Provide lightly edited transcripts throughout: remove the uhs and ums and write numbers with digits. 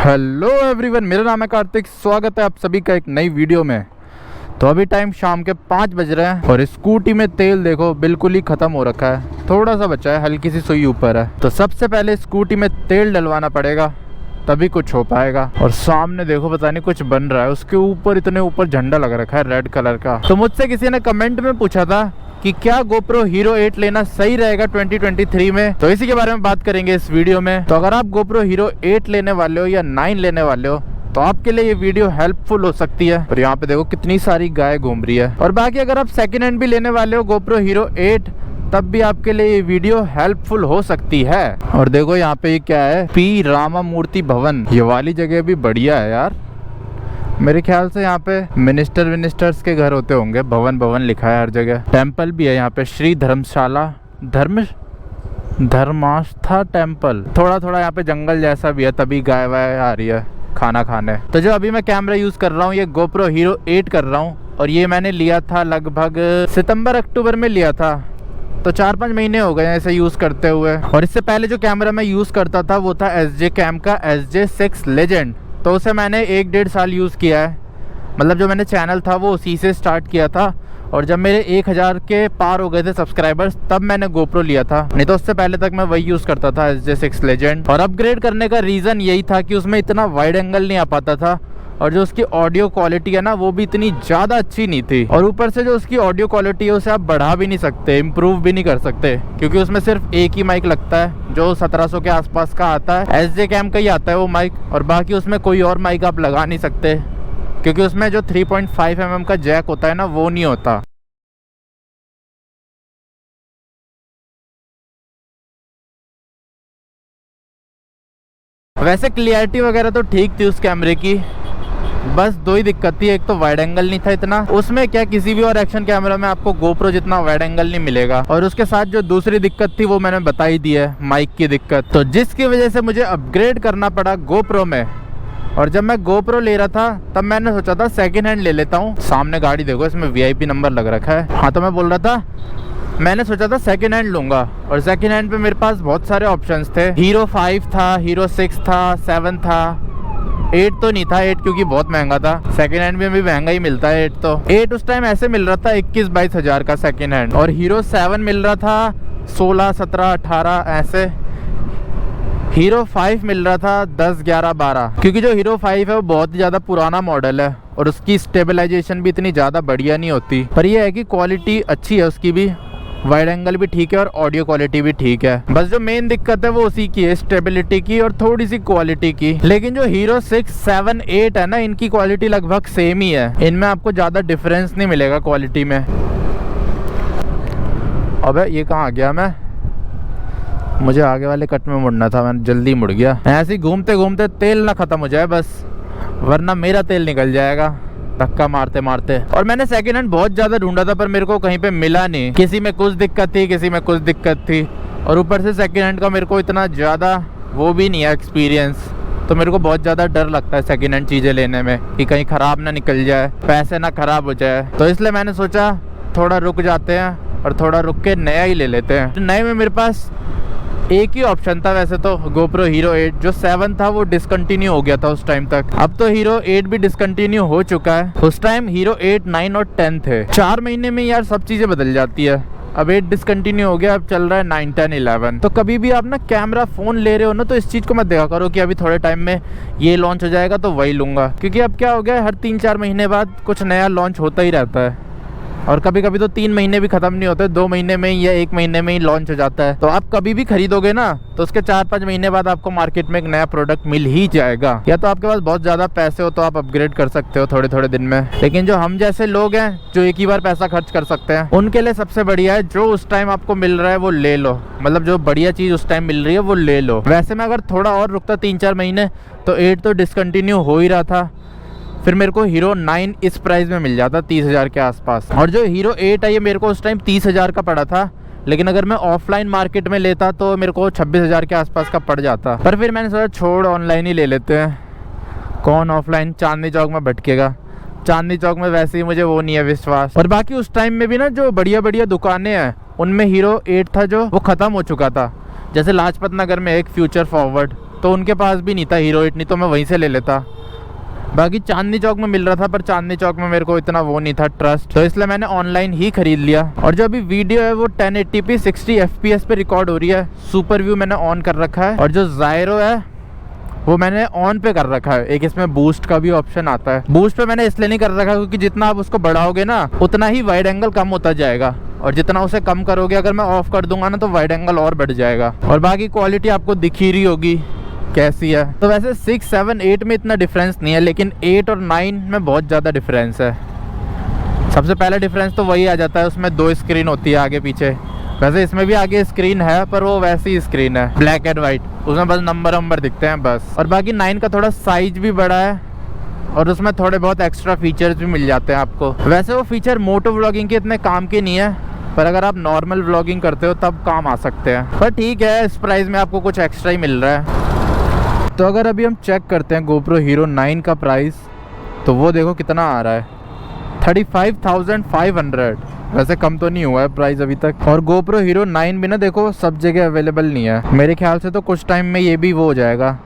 Hello everyone, मेरा नाम है कार्तिक। स्वागत है आप सभी का एक नई वीडियो में। तो अभी टाइम शाम के 5 बज रहे हैं और स्कूटी में तेल देखो बिल्कुल ही ख़त्म हो रखा है। थोड़ा सा बचा है, हल्की सी सुई ऊपर है। तो सबसे पहले स्कूटी में तेल डलवाना पड़ेगा, तभी कुछ हो पाएगा। और सामने देखो पता नहीं कुछ बन रहा है, उसके ऊपर इतने ऊपर झंडा लग रखा है रेड कलर का। तो मुझसे किसी ने कमेंट में पूछा था कि क्या GoPro Hero 8 लेना सही रहेगा 2023 में, तो इसी के बारे में बात करेंगे इस वीडियो में। तो अगर आप GoPro Hero 8 लेने वाले हो या 9 लेने वाले हो तो आपके लिए ये वीडियो हेल्पफुल हो सकती है। और यहाँ पे देखो कितनी सारी गाय घूम रही है। और बाकी अगर आप सेकेंड हैंड भी लेने वाले हो GoPro Hero 8 तब भी आपके लिए ये वीडियो हेल्पफुल हो सकती है। और देखो यहाँ पे ये क्या है, पी रामा मूर्ति भवन। ये वाली जगह भी बढ़िया है यार। मेरे ख्याल से यहाँ पे मिनिस्टर्स के घर होते होंगे। भवन भवन लिखा है हर जगह। टेम्पल भी है यहाँ पे, श्री धर्मशाला धर्मास्था टेम्पल। थोड़ा थोड़ा यहाँ पे जंगल जैसा भी है, तभी गाय वाय आ रही है खाना खाने। तो जो अभी मैं कैमरा यूज कर रहा हूँ ये GoPro Hero 8 कर रहा हूँ और ये मैंने लिया था लगभग सितंबर अक्टूबर में लिया था। तो 4-5 महीने हो गए ऐसे यूज़ करते हुए। और इससे पहले जो कैमरा मैं यूज़ करता था वो था SJ कैम का SJ6 लेजेंड। तो उसे मैंने 1-1.5 साल यूज़ किया है। मतलब जो मैंने चैनल था वो उसी से स्टार्ट किया था। और जब मेरे 1000 के पार हो गए थे सब्सक्राइबर्स तब मैंने GoPro लिया था, नहीं तो उससे पहले तक मैं वही यूज़ करता था SJ6 लेजेंड। और अपग्रेड करने का रीज़न यही था कि उसमें इतना वाइड एंगल नहीं आ पाता था और जो उसकी ऑडियो क्वालिटी है ना वो भी इतनी ज़्यादा अच्छी नहीं थी। और ऊपर से जो उसकी ऑडियो क्वालिटी है उसे आप बढ़ा भी नहीं सकते, इम्प्रूव भी नहीं कर सकते, क्योंकि उसमें सिर्फ एक ही माइक लगता है जो 1700 के आसपास का आता है। SJ कैम का ही आता है वो माइक, और बाकी उसमें कोई और माइक आप लगा नहीं सकते, क्योंकि उसमें जो 3.5 mm का जैक होता है ना वो नहीं होता। वैसे क्लियरिटी वगैरह तो ठीक थी उस कैमरे की, बस 2 ही दिक्कत थी। एक तो वाइड एंगल नहीं था इतना, उसमें क्या किसी भी और एक्शन कैमरा में आपको GoPro जितना वाइड एंगल नहीं मिलेगा। और उसके साथ जो दूसरी दिक्कत थी वो मैंने बता ही दी है, माइक की दिक्कत। तो जिसकी वजह से मुझे अपग्रेड करना पड़ा GoPro में। और जब मैं GoPro ले रहा था तब मैंने सोचा था सेकेंड हैंड ले लेता हूँ। सामने गाड़ी देखो, इसमें VIP नंबर लग रखा है। हाँ, तो मैं बोल रहा था मैंने सोचा था सेकेंड हैंड लूँगा। और सेकेंड हैंड पे मेरे पास बहुत सारे ऑप्शंस थे। Hero 5 था, Hero 6 था, 7 था, 8 तो नहीं था। 8 क्योंकि बहुत महंगा था, सेकेंड हैंड में भी महंगा ही मिलता है 8 तो। 8 उस टाइम ऐसे मिल रहा था 21-22 हज़ार का सेकेंड हैंड। और Hero 7 मिल रहा था 16, 17, 18 ऐसे। Hero 5 मिल रहा था 10, 11, 12, क्योंकि जो Hero 5 है वो बहुत ही ज़्यादा पुराना मॉडल है और उसकी स्टेबलाइजेशन भी इतनी ज़्यादा बढ़िया नहीं होती। पर यह है कि क्वालिटी अच्छी है उसकी भी, वाइड एंगल भी ठीक है और ऑडियो क्वालिटी भी ठीक है। बस जो मेन दिक्कत है वो उसी की है, स्टेबिलिटी की और थोड़ी सी क्वालिटी की। लेकिन जो Hero 6, 7, 8 है ना, इनकी क्वालिटी लगभग सेम ही है। इनमें आपको ज़्यादा डिफरेंस नहीं मिलेगा क्वालिटी में। अबे ये कहाँ आ गया मैं? मुझे आगे वाले कट में मुड़ना था, मैंने जल्दी मुड़ गया। ऐसे ही घूमते घूमते तेल ना ख़त्म हो जाए बस, वरना मेरा तेल निकल जाएगा धक्का मारते मारते। और मैंने सेकेंड हैंड बहुत ज़्यादा ढूंढा था पर मेरे को कहीं पे मिला नहीं। किसी में कुछ दिक्कत थी, किसी में कुछ दिक्कत थी। और ऊपर से सेकेंड हैंड का मेरे को इतना ज़्यादा वो भी नहीं है एक्सपीरियंस, तो मेरे को बहुत ज़्यादा डर लगता है सेकेंड हैंड चीज़ें लेने में कि कहीं ख़राब ना निकल जाए, पैसे ना ख़राब हो जाए। तो इसलिए मैंने सोचा थोड़ा रुक जाते हैं और थोड़ा रुक के नया ही ले लेते हैं। नए में मेरे पास एक ही ऑप्शन था वैसे तो, GoPro Hero 8। जो 7 था वो डिसकंटिन्यू हो गया था उस टाइम तक। अब तो Hero 8 भी डिसकंटिन्यू हो चुका है। उस टाइम Hero 8, 9 और 10 थे। 4 महीने में यार सब चीज़ें बदल जाती है। अब 8 डिसकंटिन्यू हो गया, अब चल रहा है 9, 10, 11। तो कभी भी आप ना कैमरा फ़ोन ले रहे हो ना तो इस चीज़ को मत देखा करो कि अभी थोड़े टाइम में ये लॉन्च हो जाएगा तो वही लूँगा, क्योंकि अब क्या हो गया, हर 3-4 महीने बाद कुछ नया लॉन्च होता ही रहता है। और कभी कभी तो 3 महीने भी ख़त्म नहीं होते, 2 महीने में या 1 महीने में ही लॉन्च हो जाता है। तो आप कभी भी खरीदोगे ना तो उसके 4-5 महीने बाद आपको मार्केट में एक नया प्रोडक्ट मिल ही जाएगा। या तो आपके पास बहुत ज़्यादा पैसे हो तो आप अपग्रेड कर सकते हो थोड़े थोड़े दिन में। लेकिन जो हम जैसे लोग हैं जो एक ही बार पैसा खर्च कर सकते हैं, उनके लिए सबसे बढ़िया है जो उस टाइम आपको मिल रहा है वो ले लो। मतलब जो बढ़िया चीज़ उस टाइम मिल रही है वो ले लो। वैसे मैं अगर थोड़ा और रुकता 3-4 महीने तो 8 तो डिसकंटिन्यू हो ही रहा था, फिर मेरे को Hero 9 इस प्राइस में मिल जाता 30 हज़ार के आसपास। और जो Hero 8 है ये मेरे को उस टाइम 30 हज़ार का पड़ा था, लेकिन अगर मैं ऑफलाइन मार्केट में लेता तो मेरे को 26 हज़ार के आसपास का पड़ जाता। पर फिर मैंने सोचा छोड़, ऑनलाइन ही ले लेते हैं। कौन ऑफलाइन चांदनी चौक में भटकेगा, चांदनी चौक में वैसे ही मुझे वो नहीं है विश्वास। और बाकी उस टाइम में भी ना जो बढ़िया बढ़िया दुकानें हैं उनमें Hero 8 था जो वो ख़त्म हो चुका था। जैसे लाजपत नगर में एक फ्यूचर फॉरवर्ड, तो उनके पास भी नहीं था हीरो 8, नहीं तो मैं वहीं से ले लेता। बाकी चांदनी चौक में मिल रहा था, पर चांदनी चौक में मेरे को इतना वो नहीं था ट्रस्ट, तो इसलिए मैंने ऑनलाइन ही खरीद लिया। और जो अभी वीडियो है वो 1080p 60 fps पे रिकॉर्ड हो रही है। सुपर व्यू मैंने ऑन कर रखा है, और जो ज़ायरो है वो मैंने ऑन पे कर रखा है। एक इसमें बूस्ट का भी ऑप्शन आता है। बूस्ट पे मैंने इसलिए नहीं कर रखा क्योंकि जितना आप उसको बढ़ाओगे ना उतना ही वाइड एंगल कम होता जाएगा, और जितना उसे कम करोगे, अगर मैं ऑफ कर दूंगा ना तो वाइड एंगल और बढ़ जाएगा। और बाकी क्वालिटी आपको दिख ही रही होगी कैसी है। तो वैसे 6, 7, 8 में इतना डिफरेंस नहीं है, लेकिन 8 और 9 में बहुत ज़्यादा डिफरेंस है। सबसे पहला डिफरेंस तो वही आ जाता है, उसमें 2 स्क्रीन होती है आगे पीछे। वैसे इसमें भी आगे स्क्रीन है, पर वो वैसी स्क्रीन है ब्लैक एंड वाइट, उसमें बस नंबर दिखते हैं बस। और बाकी 9 का थोड़ा साइज भी बड़ा है, और उसमें थोड़े बहुत एक्स्ट्रा फीचर्स भी मिल जाते हैं आपको। वैसे वो फीचर मोटो व्लॉगिंग के इतने काम के नहीं है, पर अगर आप नॉर्मल व्लॉगिंग करते हो तब काम आ सकते हैं। पर ठीक है, इस प्राइस में आपको कुछ एक्स्ट्रा ही मिल रहा है। तो अगर अभी हम चेक करते हैं GoPro Hero 9 का प्राइस, तो वो देखो कितना आ रहा है, 35,500। वैसे कम तो नहीं हुआ है प्राइस अभी तक। और GoPro Hero 9 भी ना देखो सब जगह अवेलेबल नहीं है, मेरे ख्याल से तो कुछ टाइम में ये भी वो हो जाएगा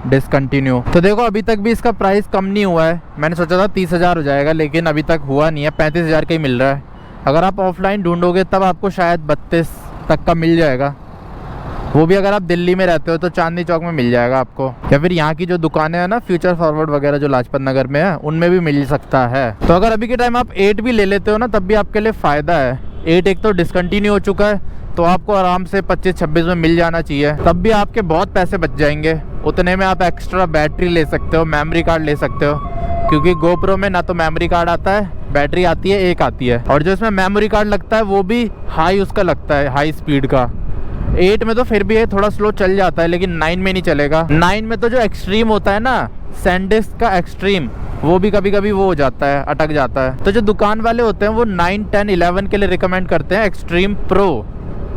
डिसकंटिन्यू। तो देखो अभी तक भी इसका प्राइस कम नहीं हुआ है। मैंने सोचा था 30,000 हो जाएगा, लेकिन अभी तक हुआ नहीं है, 35,000 का ही मिल रहा है। अगर आप ऑफलाइन ढूंढोगे तब आपको शायद 32 तक का मिल जाएगा, वो भी अगर आप दिल्ली में रहते हो तो चांदनी चौक में मिल जाएगा आपको, या फिर यहाँ की जो दुकानें हैं ना फ्यूचर फॉरवर्ड वगैरह जो लाजपत नगर में है, उनमें भी मिल सकता है। तो अगर अभी के टाइम आप 8 भी ले लेते हो ना तब भी आपके लिए फ़ायदा है। 8 एक तो डिसकंटिन्यू हो चुका है, तो आपको आराम से 25-26 में मिल जाना चाहिए, तब भी आपके बहुत पैसे बच जाएंगे। उतने में आप एक्स्ट्रा बैटरी ले सकते हो, मेमोरी कार्ड ले सकते हो, क्योंकि GoPro में ना तो मेमोरी कार्ड आता है, बैटरी आती है, एक आती है, और जो इसमें मेमोरी कार्ड लगता है वो भी हाई उसका लगता है, हाई स्पीड का। 8 में तो फिर भी है थोड़ा स्लो चल जाता है, लेकिन 9 में नहीं चलेगा। 9 में तो जो एक्सट्रीम होता है ना, सैनडिस्क का एक्सट्रीम, वो भी कभी कभी वो हो जाता है, अटक जाता है। तो जो दुकान वाले होते हैं वो 9, 10, 11 के लिए रिकमेंड करते हैं एक्सट्रीम प्रो,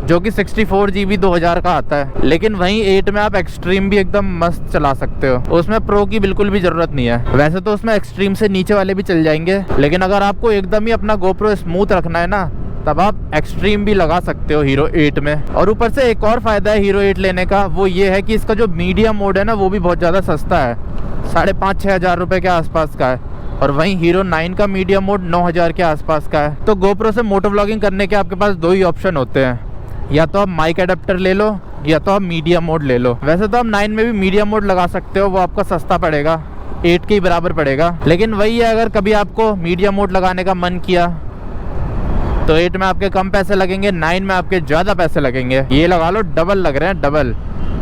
जो कि 64 GB 2000 का आता है। लेकिन वहीं 8 में आप एक्सट्रीम भी एकदम मस्त चला सकते हो, उसमें प्रो की बिल्कुल भी जरूरत नहीं है। वैसे तो उसमें एक्सट्रीम से नीचे वाले भी चल जाएंगे, लेकिन अगर आपको एकदम ही अपना GoPro स्मूथ रखना है ना, तब आप एक्सट्रीम भी लगा सकते हो हीरो 8 में। और ऊपर से एक और फ़ायदा है हीरो 8 लेने का, वो ये है कि इसका जो मीडिया मोड है ना वो भी बहुत ज़्यादा सस्ता है, 5,500-6 हज़ार रुपये के आसपास का है। और वहीं हीरो 9 का मीडिया मोड 9,000 के आसपास का है। तो GoPro से मोटो व्लॉगिंग करने के आपके पास 2 ही ऑप्शन होते हैं, या तो आप माइक एडेप्टर ले लो, या तो आप मीडिया मोड ले लो। वैसे तो आप 9 में भी मीडिया मोड लगा सकते हो, वो आपका सस्ता पड़ेगा, 8 के ही बराबर पड़ेगा। लेकिन वही है, अगर कभी आपको मीडिया मोड लगाने का मन किया तो 8 में आपके कम पैसे लगेंगे, 9 में आपके ज़्यादा पैसे लगेंगे। ये लगा लो डबल लग रहे हैं, डबल।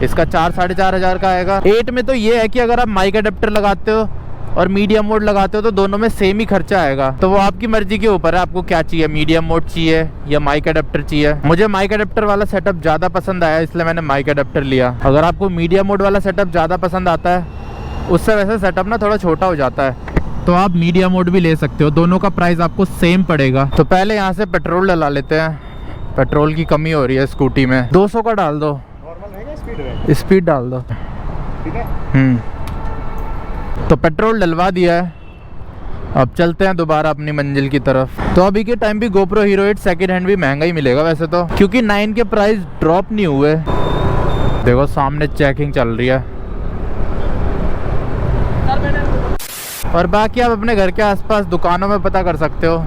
इसका 4-4.5 हज़ार का आएगा। 8 में तो ये है कि अगर आप माइक एडेप्टर लगाते हो और मीडियम मोड लगाते हो तो दोनों में सेम ही खर्चा आएगा। तो वो आपकी मर्जी के ऊपर है, आपको क्या चाहिए, मीडियम मोड चाहिए या माइक एडेप्टर चाहिए। मुझे माइक एडेप्टर वाला सेटअप ज़्यादा पसंद आया, इसलिए मैंने माइक एडेप्टर लिया। अगर आपको मीडियम मोड वाला सेटअप ज़्यादा पसंद आता है, उससे वैसे सेटअप ना थोड़ा छोटा हो जाता है, तो आप मीडिया मोड भी ले सकते हो। दोनों का प्राइस आपको सेम पड़ेगा। तो पहले यहाँ से पेट्रोल डला लेते हैं, पेट्रोल की कमी हो रही है स्कूटी में। 200 का डाल दो, नॉर्मल है क्या स्पीड डाल दो, ठीक है। तो पेट्रोल डलवा दिया है, अब चलते हैं दोबारा अपनी मंजिल की तरफ। तो अभी के टाइम भी GoPro Hero 8 सेकेंड हैंड भी महंगा ही मिलेगा वैसे तो, क्योंकि 9 के प्राइस ड्रॉप नहीं हुए। देखो सामने चेकिंग चल रही है। और बाकी आप अपने घर के आसपास दुकानों में पता कर सकते हो,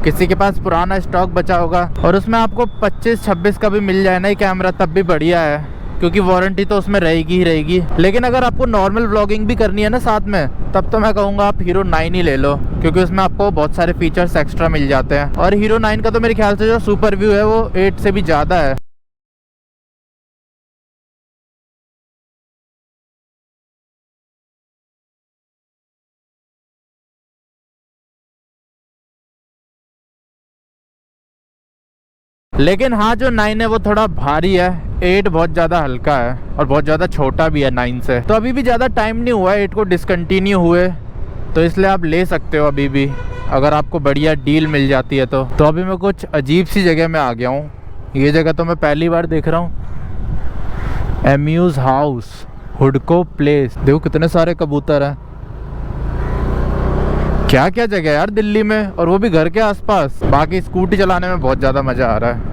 किसी के पास पुराना स्टॉक बचा होगा और उसमें आपको 25-26 का भी मिल जाए ना ये कैमरा, तब भी बढ़िया है, क्योंकि वारंटी तो उसमें रहेगी ही रहेगी। लेकिन अगर आपको नॉर्मल व्लॉगिंग भी करनी है ना साथ में, तब तो मैं कहूँगा आप Hero 9 ही ले लो, क्योंकि उसमें आपको बहुत सारे फीचर्स एक्स्ट्रा मिल जाते हैं। और Hero 9 का तो मेरे ख्याल से जो सुपर व्यू है वो 8 से भी ज़्यादा है। लेकिन हाँ, जो 9 है वो थोड़ा भारी है, 8 बहुत ज़्यादा हल्का है और बहुत ज़्यादा छोटा भी है 9 से। तो अभी भी ज़्यादा टाइम नहीं हुआ है 8 को डिसकंटिन्यू हुए, तो इसलिए आप ले सकते हो अभी भी, अगर आपको बढ़िया डील मिल जाती है तो। अभी मैं कुछ अजीब सी जगह में आ गया हूँ, ये जगह तो मैं पहली बार देख रहा हूँ। एम्यूज हाउस, हुडको प्लेस। देखो कितने सारे कबूतर हैं, क्या क्या जगह है यार दिल्ली में, और वो भी घर के आसपास। बाकी स्कूटी चलाने में बहुत ज़्यादा मज़ा आ रहा है।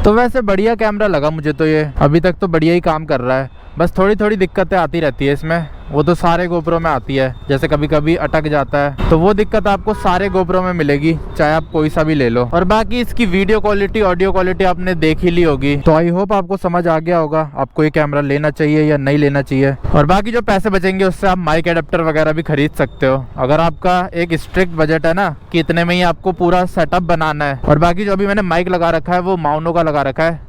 तो वैसे बढ़िया कैमरा लगा मुझे तो ये, अभी तक तो बढ़िया ही काम कर रहा है। बस थोड़ी थोड़ी दिक्कतें आती रहती है इसमें, वो तो सारे गोप्रो में आती है, जैसे कभी कभी अटक जाता है, तो वो दिक्कत आपको सारे गोप्रो में मिलेगी, चाहे आप कोई सा भी ले लो। और बाकी इसकी वीडियो क्वालिटी, ऑडियो क्वालिटी आपने देख ही ली होगी, तो आई होप आपको समझ आ गया होगा आपको ये कैमरा लेना चाहिए या नहीं लेना चाहिए। और बाकी जो पैसे बचेंगे उससे आप माइक एडेप्टर वगैरह भी खरीद सकते हो, अगर आपका एक स्ट्रिक्ट बजट है ना कि इतने में ही आपको पूरा सेटअप बनाना है। और बाकी जो अभी मैंने माइक लगा रखा है वो माउनो का लगा रखा है,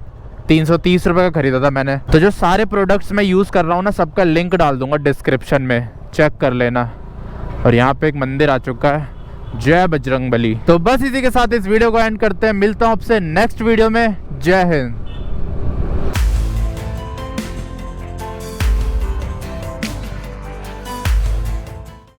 330 रुपये का खरीदा था मैंने। तो जो सारे प्रोडक्ट्स मैं यूज़ कर रहा हूँ ना, सबका लिंक डाल दूंगा डिस्क्रिप्शन में, चेक कर लेना। और यहाँ पे एक मंदिर आ चुका है, जय बजरंगबली। तो बस इसी के साथ इस वीडियो को एंड करते हैं, मिलता हूँ आपसे नेक्स्ट वीडियो में। जय हिंद।